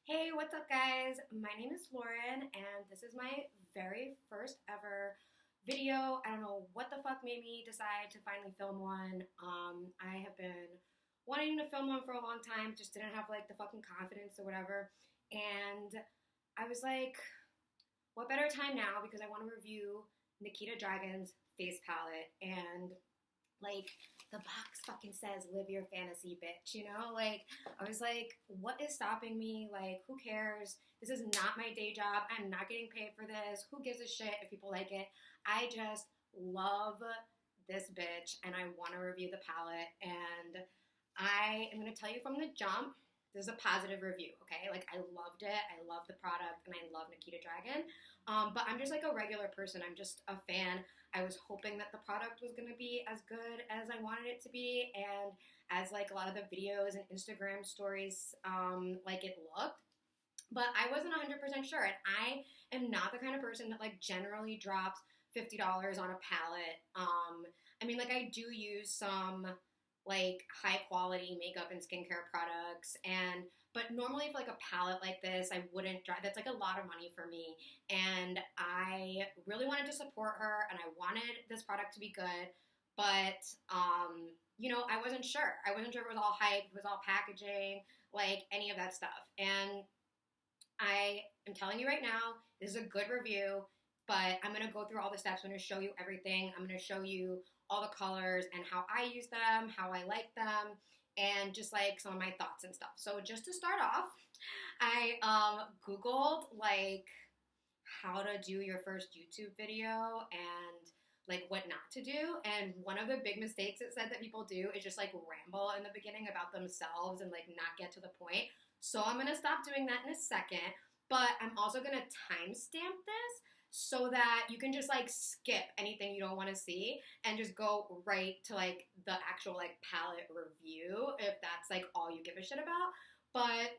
Hey, what's up, guys? My name is Lauren, and this is my very first ever video. I don't know what the fuck made me decide to finally film one. I have been wanting to film one for a long time, just didn't have like the fucking confidence or whatever. And I was like, what better time now because I want to review Nikita Dragun's face palette and like the box fucking says live your fantasy, bitch, you know? Like I was like, what is stopping me? Like, who cares? This is not my day job. I'm not getting paid for this. Who gives a shit if people like it? I just love this bitch and I want to review the palette, and I am going to tell you from the jump, this is a positive review, okay? Like, I loved it. I love the product, and I love Nikita Dragun. But I'm just like a regular person. I'm just a fan. I was hoping that the product was going to be as good as I wanted it to be, and as like a lot of the videos and Instagram stories like it looked. But I wasn't 100% sure, and I am not the kind of person that like generally drops $50 on a palette. I mean, like, I do use some like high quality makeup and skincare products, and but normally for like a palette like this I wouldn't drive. That's like a lot of money for me, and I really wanted to support her and I wanted this product to be good, but you know, I wasn't sure if it was all hype, if it was all packaging, like any of that stuff. And I am telling you right now, this is a good review, but I'm going to go through all the steps. I'm going to show you everything. I'm going to show you all the colors and how I use them, how I like them, and just like some of my thoughts and stuff. So just to start off, I Googled like how to do your first YouTube video and like what not to do. And one of the big mistakes it said that people do is just like ramble in the beginning about themselves and like not get to the point. So I'm going to stop doing that in a second, but I'm also going to timestamp this so that you can just like skip anything you don't want to see and just go right to like the actual like palette review if that's like all you give a shit about. But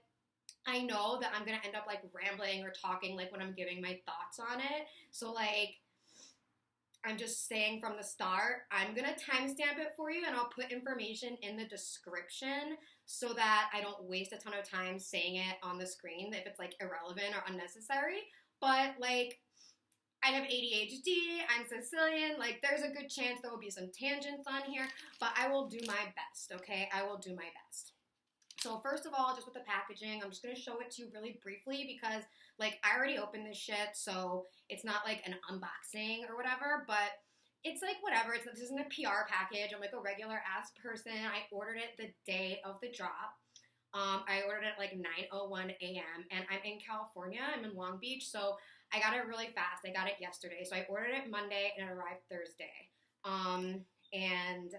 I know that I'm going to end up like rambling or talking like when I'm giving my thoughts on it. So like I'm just saying from the start, I'm going to timestamp it for you and I'll put information in the description so that I don't waste a ton of time saying it on the screen if it's like irrelevant or unnecessary. But like, I have ADHD, I'm Sicilian, like there's a good chance there will be some tangents on here, but I will do my best, okay? I will do my best. So first of all, just with the packaging, I'm just going to show it to you really briefly because like I already opened this shit, so it's not like an unboxing or whatever, but it's like whatever. This isn't a PR package. I'm like a regular ass person. I ordered it the day of the drop. I ordered it at like 9:01 a.m. and I'm in California. I'm in Long Beach, so I got it really fast. I got it yesterday. So I ordered it Monday and it arrived Thursday. And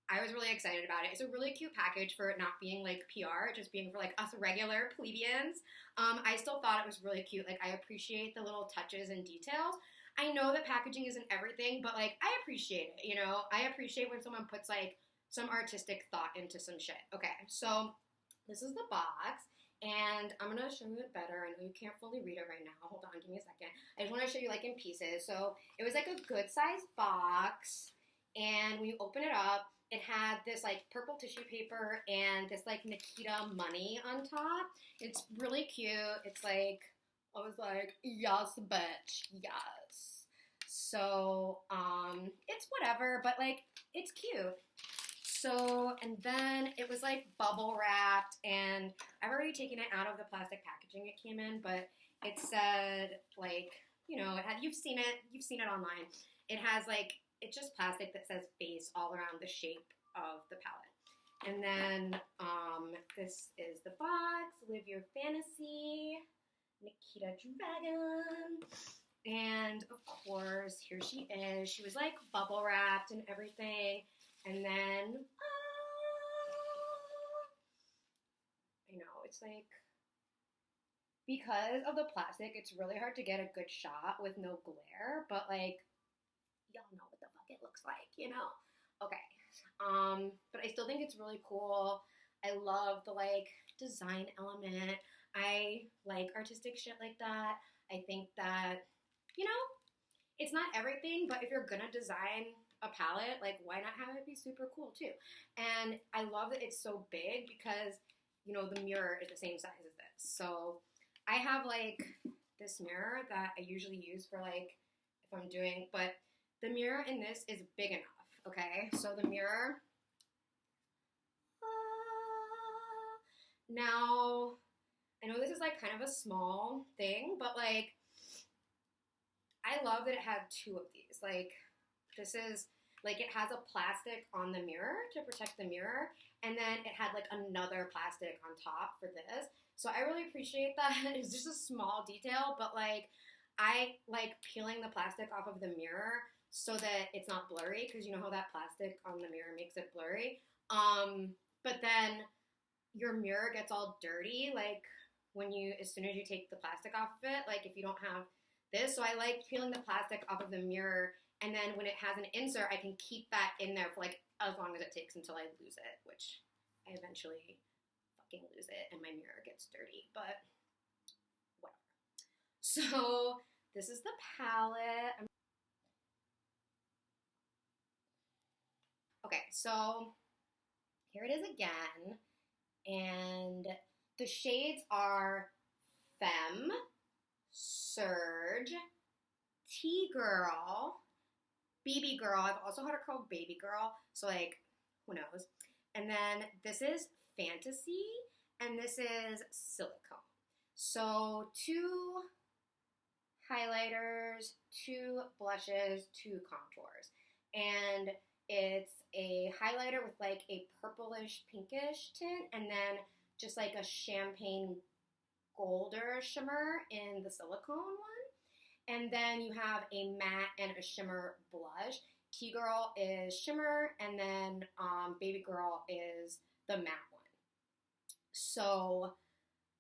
I was really excited about it. It's a really cute package for it not being like PR, just being for like us regular plebeians. I still thought it was really cute. Like I appreciate the little touches and details. I know that packaging isn't everything, but like I appreciate it, you know? I appreciate when someone puts like some artistic thought into some shit. Okay, so this is the box, and I'm going to show you it better. I know you can't fully read it right now. Hold on, give me a second. I just want to show you like in pieces. So it was like a good sized box, and when you open it up, it had this like purple tissue paper and this like Nikita money on top. It's really cute. It's like, I was like, yes, bitch, yes. So, it's whatever, but like, it's cute. So, and then it was like bubble wrapped, and I've already taken it out of the plastic packaging it came in, but it said like, you know, you've seen it online. It has like, it's just plastic that says face all around the shape of the palette. And then this is the box, Live Your Fantasy, Nikita Dragun. And of course, here she is. She was like bubble wrapped and everything. And then, I know, it's like, because of the plastic, it's really hard to get a good shot with no glare, but like, y'all know what the fuck it looks like, you know? Okay. But I still think it's really cool. I love the like design element. I like artistic shit like that. I think that, you know, it's not everything, but if you're gonna design a palette, like why not have it be super cool too? And I love that it's so big because, you know, the mirror is the same size as this. So I have like this mirror that I usually use for like if I'm doing, but the mirror in this is big enough, okay? So the mirror, now, I know this is like kind of a small thing, but like, I love that it had two of these. Like, this is, like, it has a plastic on the mirror to protect the mirror, and then it had like another plastic on top for this. So I really appreciate that. It's just a small detail, but like, I like peeling the plastic off of the mirror so that it's not blurry, because you know how that plastic on the mirror makes it blurry. But then your mirror gets all dirty, like when you, as soon as you take the plastic off of it, like if you don't have this. So I like peeling the plastic off of the mirror, and then when it has an insert, I can keep that in there for like as long as it takes until I lose it, which I eventually fucking lose it and my mirror gets dirty, but whatever. So this is the palette. Okay, so here it is again, and the shades are Femme, Surge, T-Girl, Baby Girl. I've also heard it called Baby Girl, so like, who knows? And then this is Fantasy, and this is Silicone. So 2 highlighters, 2 blushes, 2 contours. And it's a highlighter with like a purplish pinkish tint, and then just like a champagne golder shimmer in the silicone one. And then you have a matte and a shimmer blush. T-Girl is shimmer, and then Baby Girl is the matte one. So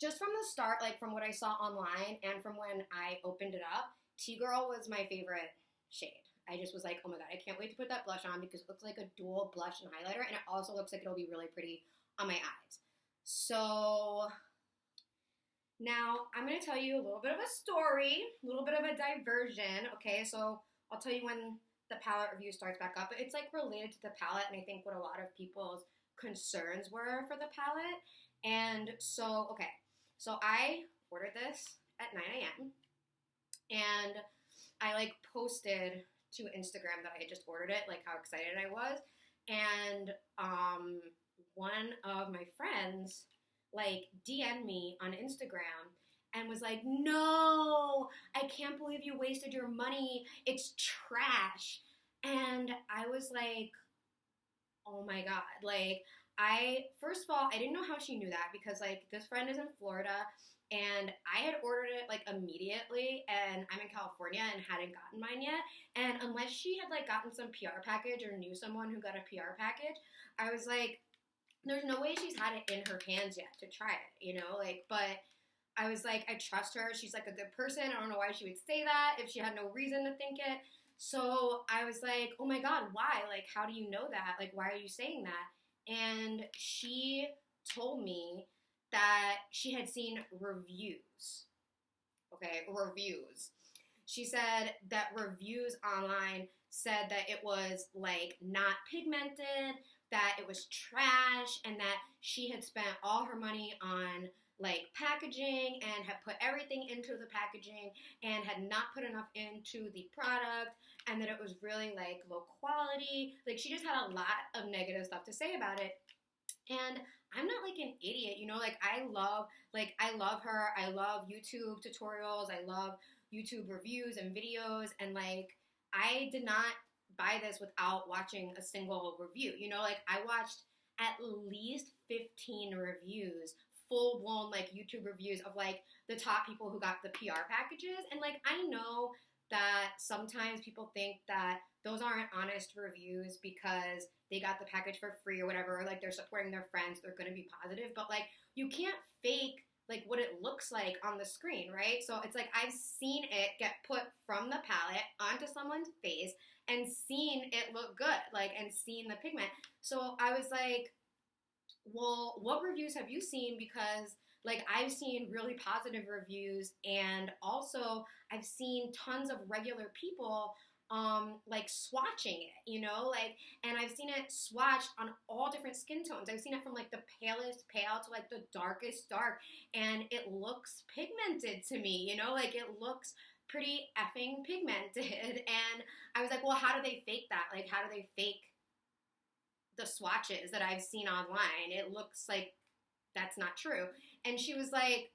just from the start, like from what I saw online and from when I opened it up, T-Girl was my favorite shade. I just was like, oh my god, I can't wait to put that blush on because it looks like a dual blush and highlighter, and it also looks like it'll be really pretty on my eyes. So now I'm going to tell you a little bit of a story, a little bit of a diversion, okay? So I'll tell you when the palette review starts back up. It's like related to the palette, and I think what a lot of people's concerns were for the palette. And so, okay, so I ordered this at 9 a.m. and I like posted to Instagram that I had just ordered it, like how excited I was. And one of my friends like DM'd me on Instagram and was like, no, I can't believe you wasted your money. It's trash. And I was like, oh my god. Like, first of all, I didn't know how she knew that because like this friend is in Florida and I had ordered it like immediately, and I'm in California and hadn't gotten mine yet. And unless she had like gotten some PR package or knew someone who got a PR package, I was like, there's no way she's had it in her hands yet to try it, you know? Like, but I was like, I trust her. She's like a good person. I don't know why she would say that if she had no reason to think it. So I was like, oh my god, why? Like, how do you know that? Like, why are you saying that? And she told me that she had seen reviews. Okay, reviews. She said that reviews online said that it was like not pigmented, that it was trash, and that she had spent all her money on like packaging and had put everything into the packaging and had not put enough into the product, and that it was really like low quality. Like, she just had a lot of negative stuff to say about it. And I'm not like an idiot, you know, like I love her. I love YouTube tutorials. I love YouTube reviews and videos. And like, I did not buy this without watching a single review. You know, like I watched at least 15 reviews, full blown like YouTube reviews of like the top people who got the PR packages. And like, I know that sometimes people think that those aren't honest reviews because they got the package for free or whatever, or like they're supporting their friends, they're going to be positive, but like you can't fake like what it looks like on the screen, right? So it's like I've seen it get put from the palette onto someone's face and seen it look good, like, and seen the pigment. So I was like, well, what reviews have you seen? Because like I've seen really positive reviews, and also I've seen tons of regular people like swatching it, you know, like, and I've seen it swatched on all different skin tones. I've seen it from like the palest pale to like the darkest dark, and it looks pigmented to me, you know, like it looks pretty effing pigmented. And I was like, well, how do they fake that? Like, how do they fake the swatches that I've seen online? It looks like that's not true. And she was like,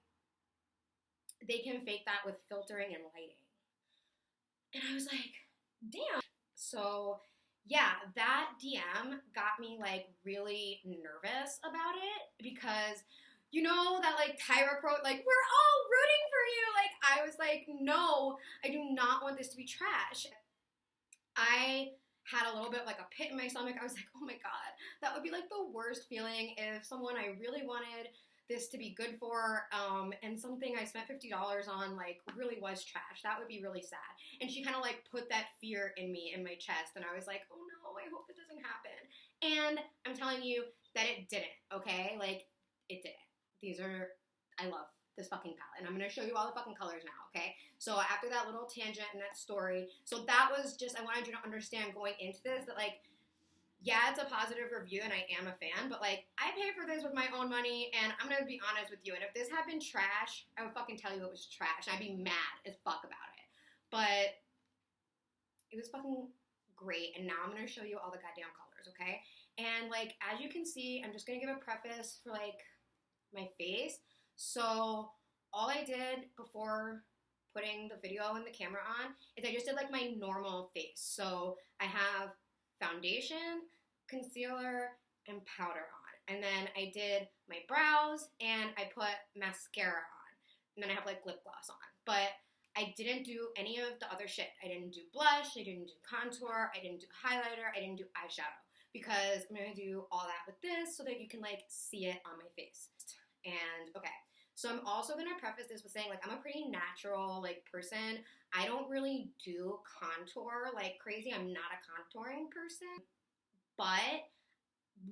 they can fake that with filtering and lighting. And I was like, damn. So yeah, that DM got me like really nervous about it, because you know that like Tyra quote, like, we're all rooting for you. Like, I was like, no, I do not want this to be trash. I had a little bit like a pit in my stomach. I was like, oh my God, that would be like the worst feeling if someone I really wanted this to be good for, and something I spent $50 on like really was trash. That would be really sad. And she kind of like put that fear in me, in my chest, and I was like, oh no, I hope it doesn't happen. And I'm telling you that it didn't, okay? Like, it didn't. I love this fucking palette, and I'm gonna show you all the fucking colors now, okay? So after that little tangent and that story, so that was just, I wanted you to understand going into this that like, yeah, it's a positive review and I am a fan, but like, I paid for this with my own money, and I'm gonna be honest with you, and if this had been trash, I would fucking tell you it was trash. I'd be mad as fuck about it. But it was fucking great, and now I'm gonna show you all the goddamn colors, okay? And like, as you can see, I'm just gonna give a preface for like my face. So all I did before putting the video and the camera on is I just did like my normal face. So I have foundation, concealer, and powder on. And then I did my brows, and I put mascara on. And then I have like lip gloss on. But I didn't do any of the other shit. I didn't do blush, I didn't do contour, I didn't do highlighter, I didn't do eyeshadow. Because I'm gonna do all that with this so that you can like see it on my face. And okay, so I'm also gonna preface this with saying like, I'm a pretty natural like person. I don't really do contour like crazy. I'm not a contouring person. But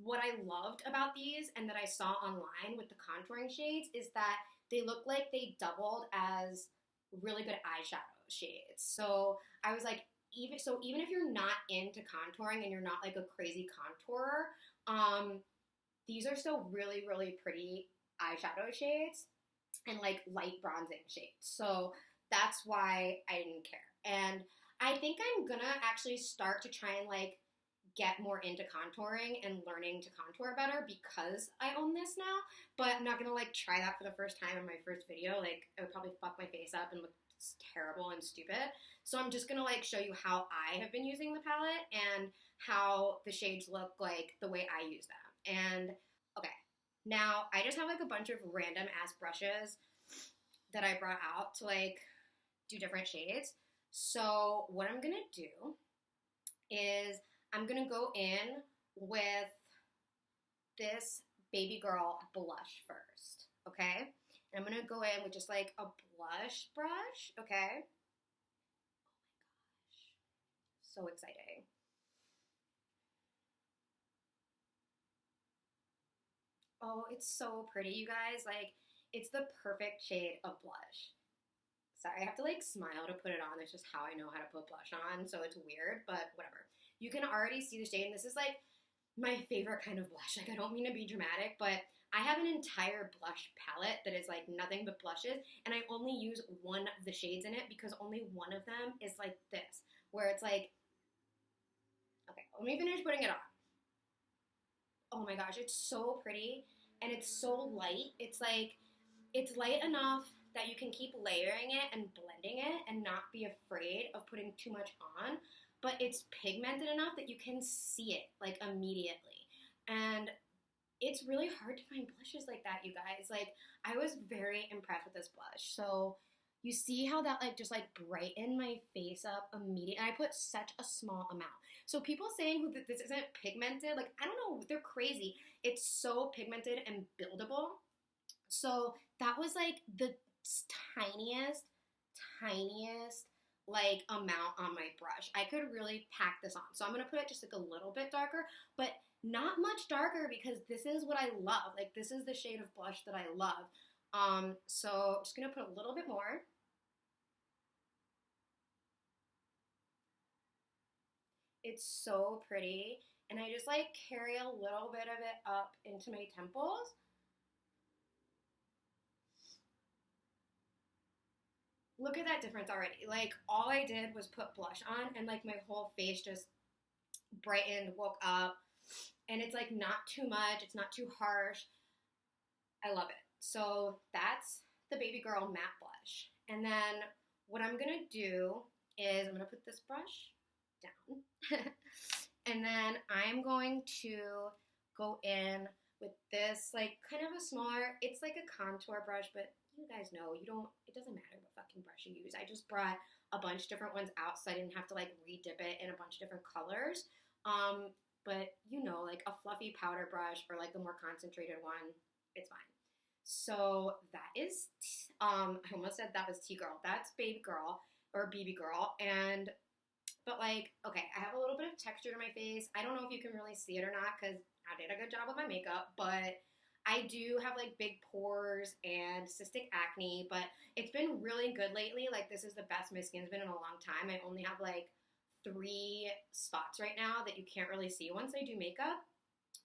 what I loved about these and that I saw online with the contouring shades is that they look like they doubled as really good eyeshadow shades. So I was like, even if you're not into contouring and you're not like a crazy contourer, these are still really, really pretty eyeshadow shades and like light bronzing shades. So that's why I didn't care. And I think I'm gonna actually start to try and like get more into contouring and learning to contour better because I own this now. But I'm not gonna like try that for the first time in my first video. Like, I would probably fuck my face up and look terrible and stupid. So I'm just gonna like show you how I have been using the palette and how the shades look like the way I use them. And okay, now I just have like a bunch of random ass brushes that I brought out to like do different shades. So what I'm gonna do is I'm gonna go in with this baby girl blush first, okay? And I'm gonna go in with just like a blush brush, okay? Oh my gosh, so exciting. Oh, it's so pretty, you guys. Like, it's the perfect shade of blush. Sorry, I have to like smile to put it on. It's just how I know how to put blush on, so it's weird, but whatever. You can already see the shade, and this is like my favorite kind of blush. Like, I don't mean to be dramatic, but I have an entire blush palette that is like nothing but blushes, and I only use one of the shades in it because only one of them is like this, where it's like, okay, let me finish putting it on. Oh my gosh, it's so pretty, and it's so light. It's like, it's light enough that you can keep layering it and blending it and not be afraid of putting too much on, but it's pigmented enough that you can see it like immediately. And it's really hard to find blushes like that, you guys. Like, I was very impressed with this blush. So you see how that like just like brightened my face up immediately. And I put such a small amount. So people saying that this isn't pigmented, like, I don't know, they're crazy. It's so pigmented and buildable. So that was like the tiniest like amount on my brush. I could really pack this on. So I'm gonna put it just like a little bit darker, but not much darker because this is what I love. Like, this is the shade of blush that I love. So I'm just gonna put a little bit more. It's so pretty. And I just like carry a little bit of it up into my temples. Look at that difference already. Like all I did was put blush on and like my whole face just brightened, woke up. And it's like not too much, it's not too harsh. I love it. So that's the Baby Girl matte blush. And then what I'm gonna do is I'm gonna put this brush down. And then I'm going to go in with this, like kind of a smaller, it's like a contour brush, but you guys know, it doesn't matter what fucking brush you use. I just brought a bunch of different ones out so I didn't have to like re-dip it in a bunch of different colors. But you know, like a fluffy powder brush or like the more concentrated one, it's fine. So that is, I almost said that was T-Girl. That's Baby Girl or BB Girl. But like, okay, I have a little bit of texture to my face. I don't know if you can really see it or not because I did a good job with my makeup, but I do have like big pores and cystic acne, but it's been really good lately. Like this is the best my skin's been in a long time. I only have like 3 spots right now that you can't really see once I do makeup.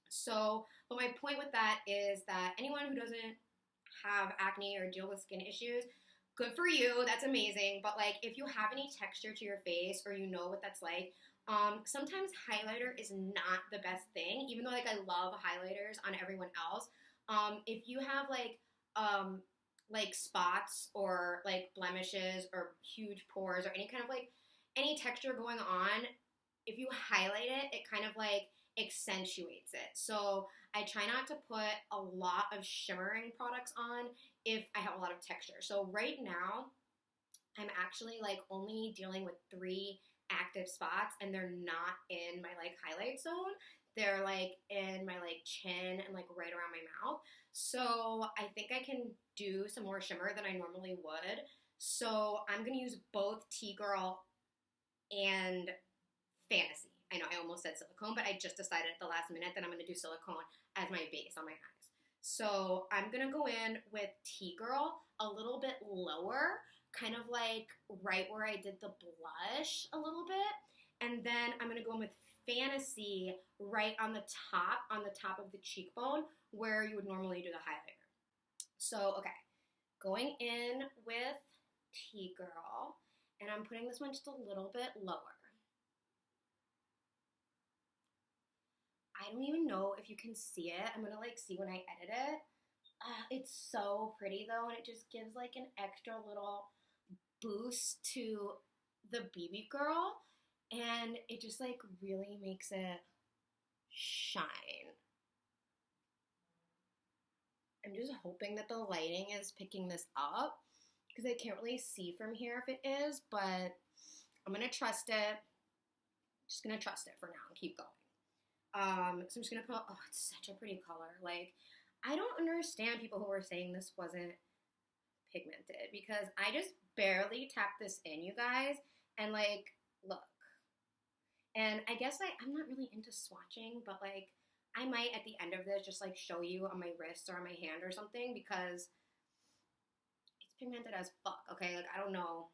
So, but my point with that is that anyone who doesn't have acne or deal with skin issues, good for you, that's amazing. But like if you have any texture to your face or you know what that's like, sometimes highlighter is not the best thing, even though like I love highlighters on everyone else. If you have like spots or like blemishes or huge pores or any kind of like any texture going on, if you highlight it, it kind of like accentuates it. So I try not to put a lot of shimmering products on if I have a lot of texture. So right now, I'm actually like only dealing with 3 active spots and they're not in my like highlight zone. They're like in my like chin and like right around my mouth. So I think I can do some more shimmer than I normally would. So I'm gonna use both T-Girl and Fantasy. I know I almost said silicone, but I just decided at the last minute that I'm going to do silicone as my base on my eyes. So I'm going to go in with T-Girl a little bit lower, kind of like right where I did the blush a little bit. And then I'm going to go in with Fantasy right on the top of the cheekbone where you would normally do the highlighter. So, okay, going in with T-Girl, and I'm putting this one just a little bit lower. I don't even know if you can see it. I'm gonna like see when I edit it. It's so pretty though, and it just gives like an extra little boost to the BB Girl, and it just like really makes it shine. I'm just hoping that the lighting is picking this up because I can't really see from here if it is, but I'm gonna trust it. Just gonna trust it for now and keep going. So I'm just gonna put, oh, it's such a pretty color. Like, I don't understand people who were saying this wasn't pigmented because I just barely tapped this in, you guys, and like, look. And I guess I'm not really into swatching, but like, I might at the end of this just like show you on my wrist or on my hand or something because it's pigmented as fuck, okay? Like, I don't know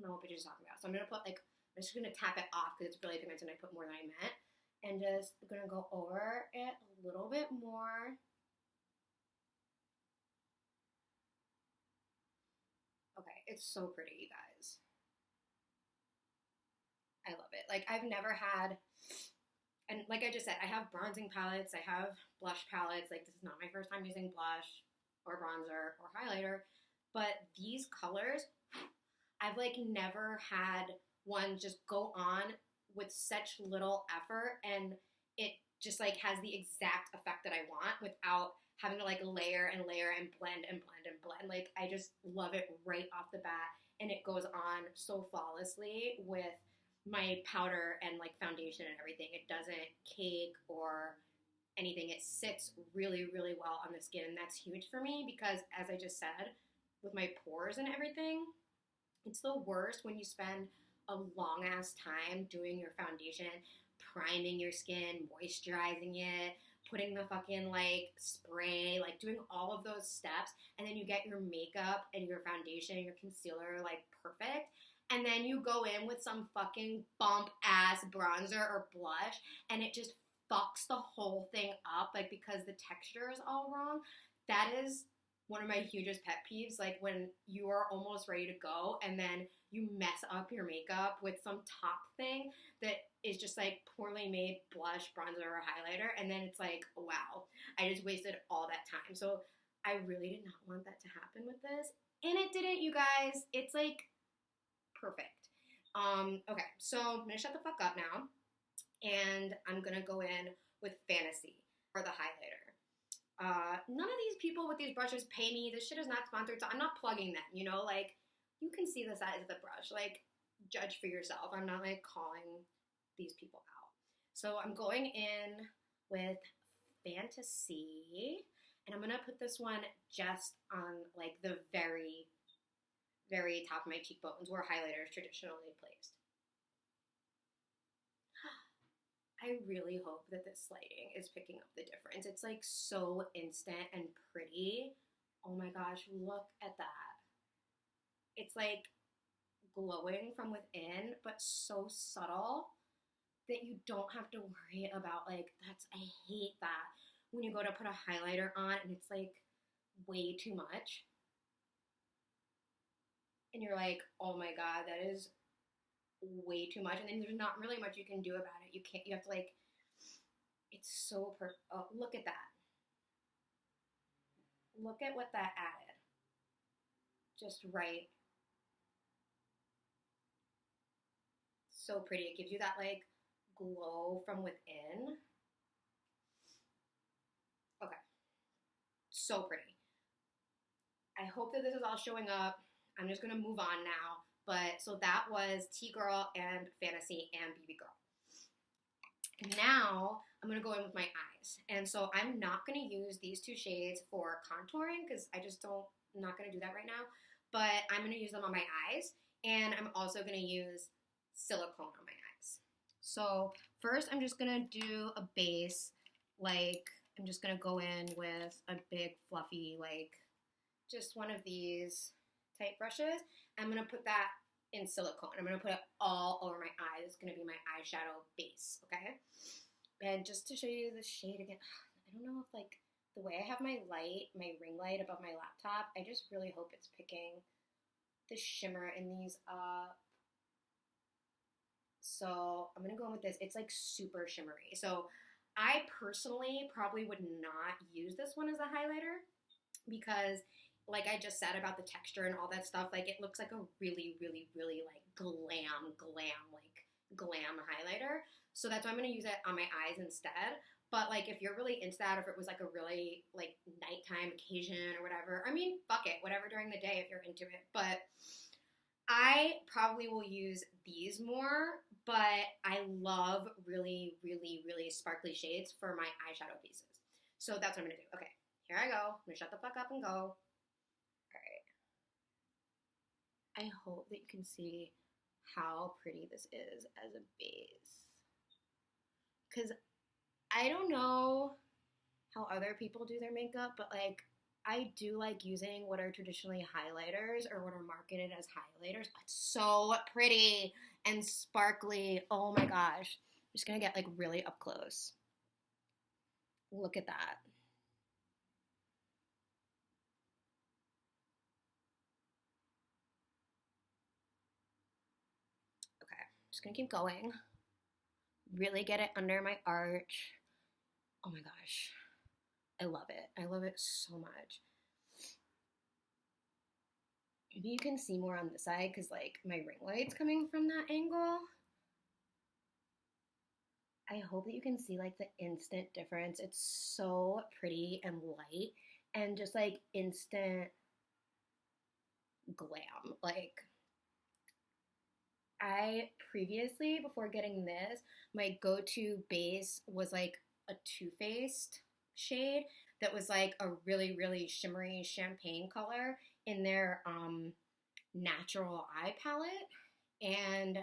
what bitch is talking about. So I'm gonna put like, I'm just gonna tap it off because it's really pigmented and I put more than I meant. And just gonna go over it a little bit more. Okay, it's so pretty, you guys. I love it. Like, I've never had, and like I just said, I have bronzing palettes, I have blush palettes. Like, this is not my first time using blush or bronzer or highlighter, but these colors, I've like never had one just go on with such little effort and it just like has the exact effect that I want without having to like layer and layer and blend and blend and blend. Like I just love it right off the bat and it goes on so flawlessly with my powder and like foundation and everything. It doesn't cake or anything. It sits really, really well on the skin and that's huge for me because as I just said, with my pores and everything, it's the worst when you spend a long ass time doing your foundation, priming your skin, moisturizing it, putting the fucking like spray, like doing all of those steps, and then you get your makeup and your foundation, your concealer like perfect, and then you go in with some fucking bump ass bronzer or blush, and it just fucks the whole thing up, like, because the texture is all wrong. That is one of my hugest pet peeves, like when you are almost ready to go and then you mess up your makeup with some top thing that is just like poorly made blush, bronzer, or highlighter, and then it's like, wow, I just wasted all that time. So I really did not want that to happen with this, and it didn't, you guys. It's like perfect. Okay, so I'm gonna shut the fuck up now, and I'm gonna go in with Fantasy for the highlighter. None of these people with these brushes pay me. This shit is not sponsored, so I'm not plugging them, you know? Like, you can see the size of the brush. Like, judge for yourself. I'm not, like, calling these people out. So I'm going in with Fantasy, and I'm going to put this one just on, like, the very, very top of my cheekbones where highlighter is traditionally placed. I really hope that this lighting is picking up the difference. It's like so instant and pretty. Oh my gosh, look at that. It's like glowing from within, but so subtle that you don't have to worry about, like, I hate that when you go to put a highlighter on and it's like way too much. And you're like, oh my God, that is way too much, and then there's not really much you can do about it. You have to, like, it's so oh, look at that. Look at what that added. Just right. So pretty. It gives you that, like, glow from within. Okay. So pretty. I hope that this is all showing up. I'm just gonna move on now. But, so that was T-Girl and Fantasy and BB Girl. Now, I'm going to go in with my eyes. And so I'm not going to use these two shades for contouring because I'm not going to do that right now. But I'm going to use them on my eyes. And I'm also going to use silicone on my eyes. So first, I'm just going to do a base. Like, I'm just going to go in with a big, fluffy, like, just one of these type brushes. I'm going to put that in silicone. I'm going to put it all over my eyes. It's going to be my eyeshadow base, okay? And just to show you the shade again, I don't know if, like, the way I have my ring light above my laptop, I just really hope it's picking the shimmer in these up. So I'm going to go in with this. It's, like, super shimmery. So I personally probably would not use this one as a highlighter because, like I just said about the texture and all that stuff, like, it looks like a really, really, really, like, glam highlighter. So that's why I'm going to use it on my eyes instead. But, like, if you're really into that, if it was, like, a really, like, nighttime occasion or whatever, I mean, fuck it, whatever during the day if you're into it. But I probably will use these more, but I love really, really, really sparkly shades for my eyeshadow pieces. So that's what I'm going to do. Okay, here I go. I'm going to shut the fuck up and go. I hope that you can see how pretty this is as a base. Because I don't know how other people do their makeup, but, like, I do like using what are traditionally highlighters or what are marketed as highlighters. It's so pretty and sparkly. Oh my gosh. I'm just going to get, like, really up close. Look at that. Just gonna keep going. Really get it under my arch. Oh my gosh. I love it. I love it so much. Maybe you can see more on this side because, like, my ring light's coming from that angle. I hope that you can see, like, the instant difference. It's so pretty and light and just, like, instant glam. Like, I previously, before getting this, my go-to base was, like, a Too Faced shade that was, like, a really, really shimmery champagne color in their natural eye palette. And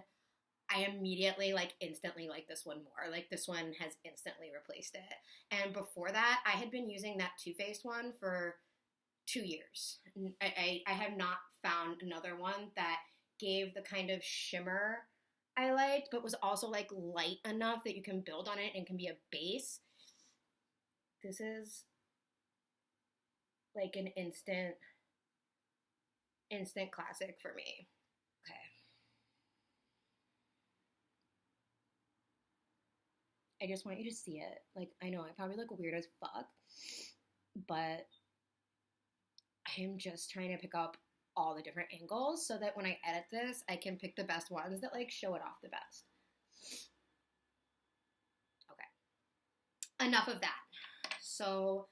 I immediately, like, instantly like this one more. Like, this one has instantly replaced it. And before that, I had been using that Too Faced one for 2 years. I have not found another one that gave the kind of shimmer I liked, but was also like light enough that you can build on it and can be a base. This is like an instant classic for me. Okay. I just want you to see it. Like, I know I probably look weird as fuck, but I am just trying to pick up all the different angles so that when I edit this, I can pick the best ones that like show it off the best. Okay. Enough of that. So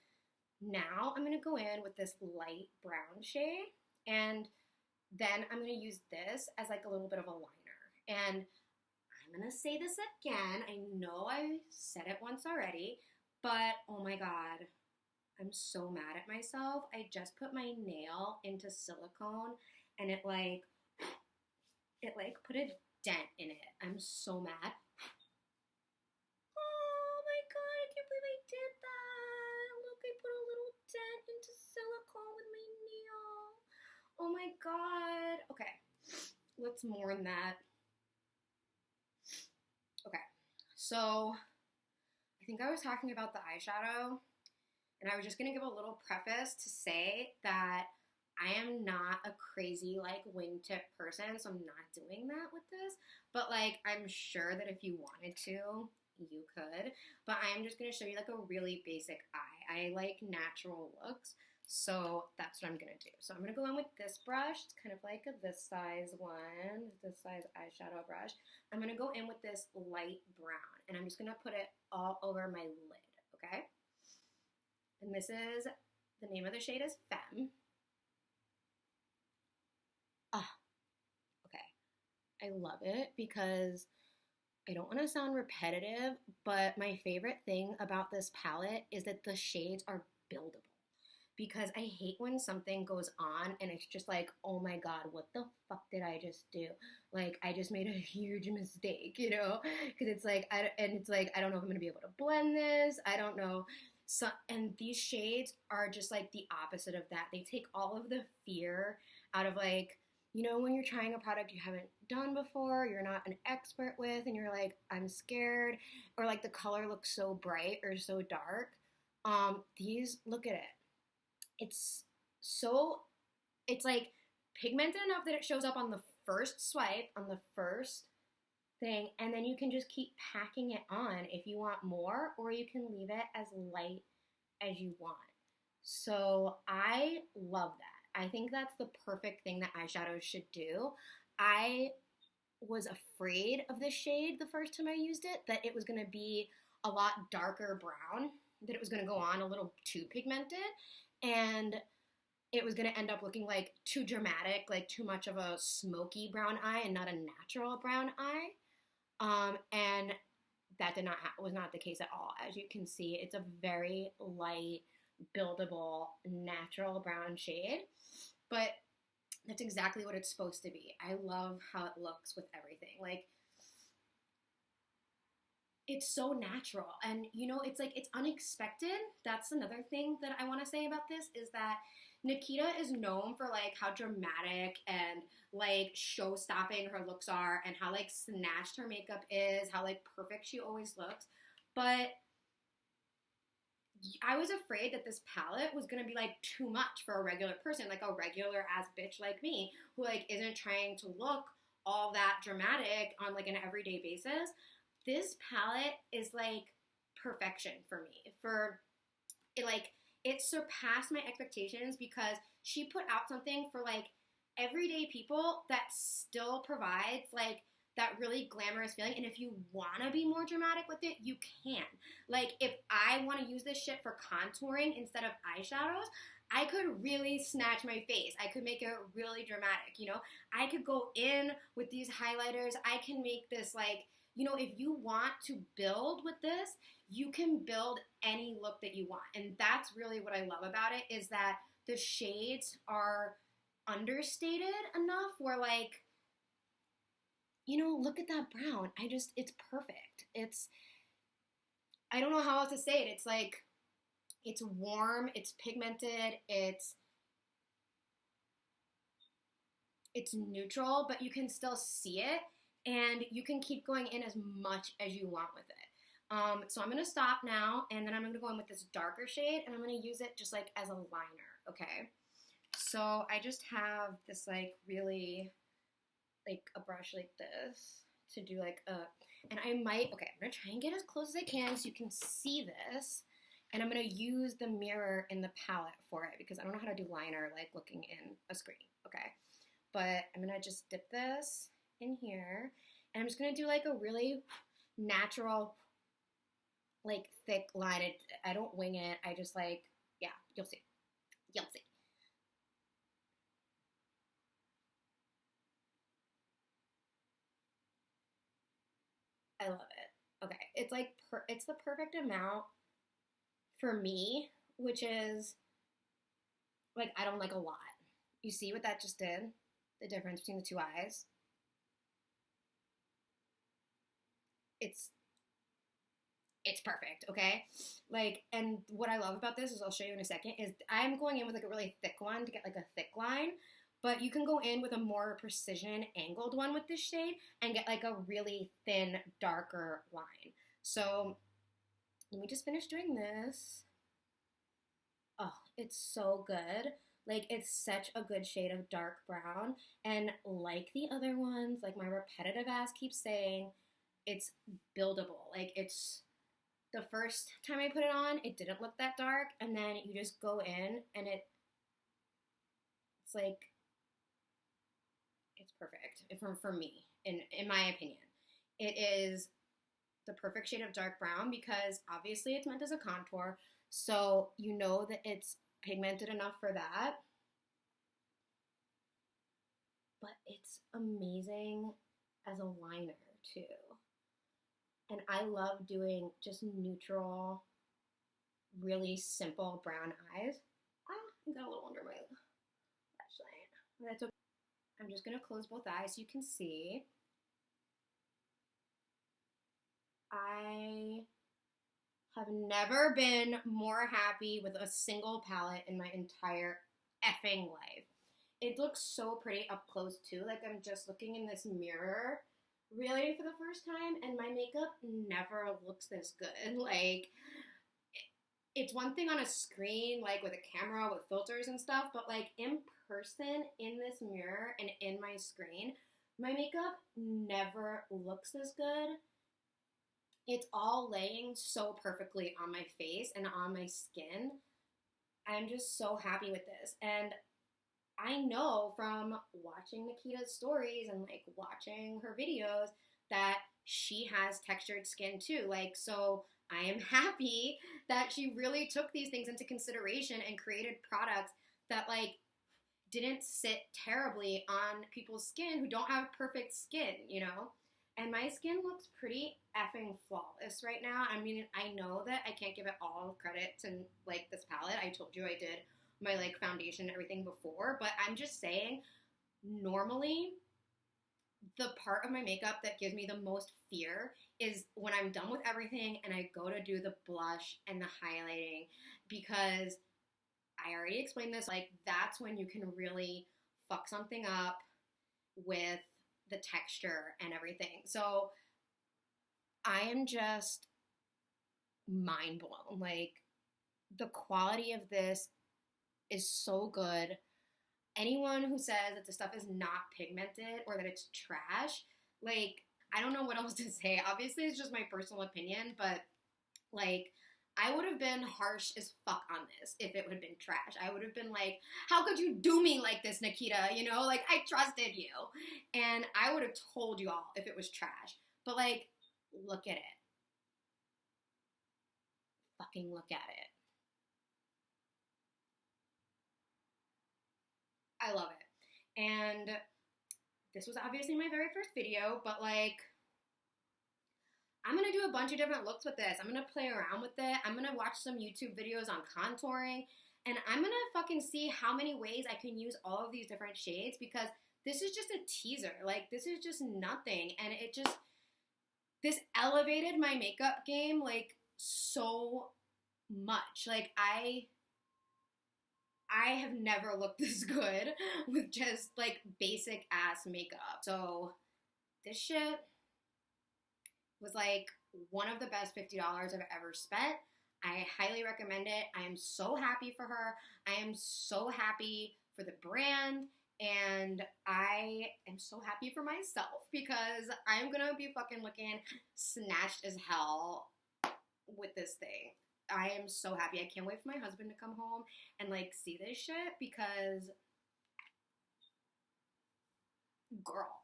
now I'm going to go in with this light brown shade, and then I'm going to use this as like a little bit of a liner. And I'm going to say this again. I know I said it once already, but oh my God, I'm so mad at myself. I just put my nail into silicone and it like put a dent in it. I'm so mad. Oh my God, I can't believe I did that. Look, I put a little dent into silicone with my nail. Oh my God. Okay, let's mourn that. Okay, so I think I was talking about the eyeshadow, and I was just going to give a little preface to say that I am not a crazy like wingtip person, so I'm not doing that with this, but like I'm sure that if you wanted to, you could, but I'm just going to show you like a really basic eye. I like natural looks, so that's what I'm going to do. So I'm going to go in with this brush. It's kind of like this size one, this size eyeshadow brush. I'm going to go in with this light brown, and I'm just going to put it all over my lid, okay? And this is, the name of the shade is Femme. Okay. I love it because I don't want to sound repetitive, but my favorite thing about this palette is that the shades are buildable. Because I hate when something goes on and it's just like, oh my God, what the fuck did I just do? Like, I just made a huge mistake, you know? Because it's like, I don't know if I'm going to be able to blend this. I don't know. So, and these shades are just like the opposite of that. They take all of the fear out of like, you know, when you're trying a product you haven't done before, you're not an expert with, and you're like, I'm scared, or like the color looks so bright or so dark. These, look at it. It's like pigmented enough that it shows up on the first swipe, on the first thing, and then you can just keep packing it on if you want more, or you can leave it as light as you want. So I love that. I think that's the perfect thing that eyeshadows should do. I was afraid of this shade the first time I used it, that it was going to be a lot darker brown, that it was going to go on a little too pigmented, and it was going to end up looking like too dramatic, like too much of a smoky brown eye and not a natural brown eye. And that was not the case at all. As you can see, it's a very light, buildable, natural brown shade, but that's exactly what it's supposed to be. I love how it looks with everything. Like, it's so natural, and you know, it's like, it's unexpected. That's another thing that I want to say about this, is that Nikita is known for like how dramatic and like show-stopping her looks are, and how like snatched her makeup is, how like perfect she always looks. But I was afraid that this palette was gonna be like too much for a regular person, like a regular ass bitch like me, who like isn't trying to look all that dramatic on like an everyday basis. This palette is like perfection for me. For it, like, it surpassed my expectations because she put out something for like everyday people that still provides like that really glamorous feeling. And if you want to be more dramatic with it, you can. Like, if I want to use this shit for contouring instead of eyeshadows, I could really snatch my face. I could make it really dramatic, you know? I could go in with these highlighters. I can make this like, you know, if you want to build with this, you can build any look that you want. And that's really what I love about it, is that the shades are understated enough where, like, you know, look at that brown. It's perfect. I don't know how else to say it. It's like, it's warm, it's pigmented, it's it's neutral, but you can still see it, and you can keep going in as much as you want with it. So I'm going to stop now, and then I'm going to go in with this darker shade, and I'm going to use it just like as a liner, okay? So I just have this like really, like a brush like this to do like a, and I might, okay, I'm going to try and get as close as I can so you can see this, and I'm going to use the mirror in the palette for it because I don't know how to do liner like looking in a screen, okay? But I'm going to just dip this in here, and I'm just going to do like a really natural, like thick line. I don't wing it. I just like, yeah, you'll see. You'll see. I love it. Okay, it's like, it's the perfect amount for me, which is, like, I don't like a lot. You see what that just did? The difference between the two eyes? It's perfect, okay? Like, and what I love about this is, I'll show you in a second, is I'm going in with like a really thick one to get like a thick line, but you can go in with a more precision angled one with this shade and get like a really thin, darker line. So let me just finish doing this. Oh, it's so good. Like, it's such a good shade of dark brown. And like the other ones, like my repetitive ass keeps saying, it's buildable. Like, it's, the first time I put it on, it didn't look that dark. And then you just go in and it's like, it's perfect for me, in my opinion. It is the perfect shade of dark brown because obviously it's meant as a contour. So you know that it's pigmented enough for that. But it's amazing as a liner too. And I love doing just neutral, really simple brown eyes. Ah, I got a little under my lash line. That's okay. I'm just going to close both eyes so you can see. I have never been more happy with a single palette in my entire effing life. It looks so pretty up close too. Like, I'm just looking in this mirror really for the first time, and my makeup never looks this good. Like, it's one thing on a screen, like with a camera with filters and stuff, but like in person, in this mirror and in my screen, my makeup never looks this good. It's all laying so perfectly on my face and on my skin. I'm just so happy with this. And I know from watching Nikita's stories and like watching her videos that she has textured skin too. Like, so I am happy that she really took these things into consideration and created products that like didn't sit terribly on people's skin who don't have perfect skin, you know? And my skin looks pretty effing flawless right now. I mean, I know that I can't give it all credit to like this palette. I told you I did my like foundation and everything before, but I'm just saying, normally the part of my makeup that gives me the most fear is when I'm done with everything and I go to do the blush and the highlighting, because I already explained this, like that's when you can really fuck something up with the texture and everything. So I am just mind blown. Like, the quality of this is so good. Anyone who says that the stuff is not pigmented or that it's trash, like, I don't know what else to say. Obviously, it's just my personal opinion, but like, I would have been harsh as fuck on this if it would have been trash. I would have been like, how could you do me like this, Nikita? You know, like, I trusted you. And I would have told you all if it was trash. But like, look at it. Fucking look at it. I love it. And this was obviously my very first video, but like, I'm going to do a bunch of different looks with this. I'm going to play around with it. I'm going to watch some YouTube videos on contouring, and I'm going to fucking see how many ways I can use all of these different shades, because this is just a teaser. Like, this is just nothing. And it just, this elevated my makeup game like so much. Like, I have never looked this good with just like basic ass makeup. So this shit was like one of the best $50 I've ever spent. I highly recommend it. I am so happy for her. I am so happy for the brand. And I am so happy for myself because I'm gonna be fucking looking snatched as hell with this thing. I am so happy. I can't wait for my husband to come home and like see this shit because, girl,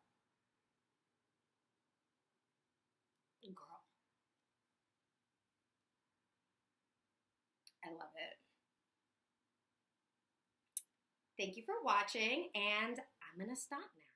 girl, I love it. Thank you for watching, and I'm gonna stop now.